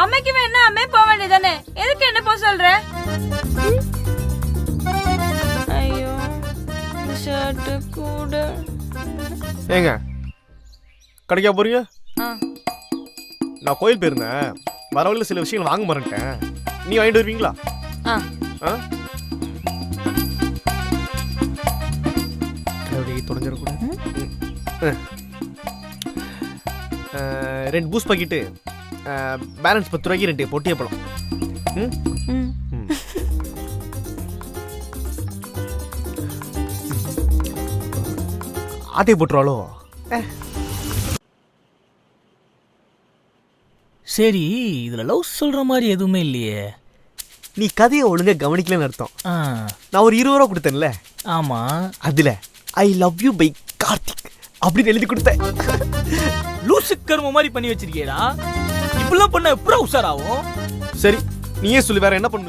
அம்மைக்கு வேணா அம்மே போக வேண்டியதானே, எதுக்கு என்ன போக சொல்ற? ஐயோ ஷர்ட் கூட. ஏங்க கடைக்கா போறீங்க? நான் கோயில் போயிருந்தேன், வர வழியில் சில விஷயங்கள் வாங்க மறந்துட்டேன். நீ வாங்கிட்டு வருவீங்களா? தொடஞ்சிடக்கூடாது. 2 பூஸ்ட் பாக்கெட்டு, பேலன்ஸ் 10 ரூபாய்க்கு 2 பொட்டிய பழம். ஆட்டை போட்டுருவாளோ? சரி, இதுல லவ் சொல்ற மாதிரி எதுவுமே இல்லையே. நீ கதையை ஒழுங்கா கவனிக்கலன்னு அர்த்தம். நான் ஒரு 20 ரூபா கொடுத்தேன்ல, ஆமா, அதுல I love you by Karthik அப்படின்னு எழுதி கொடுத்தேன். லூசு கர்ம மாதிரி பண்ணி வச்சிருக்கேடா. இப்படிலாம் பண்ண எப்பறம் உஷாராகும்? சரி, நீயே சொல்லு, வேற என்ன பண்ணு?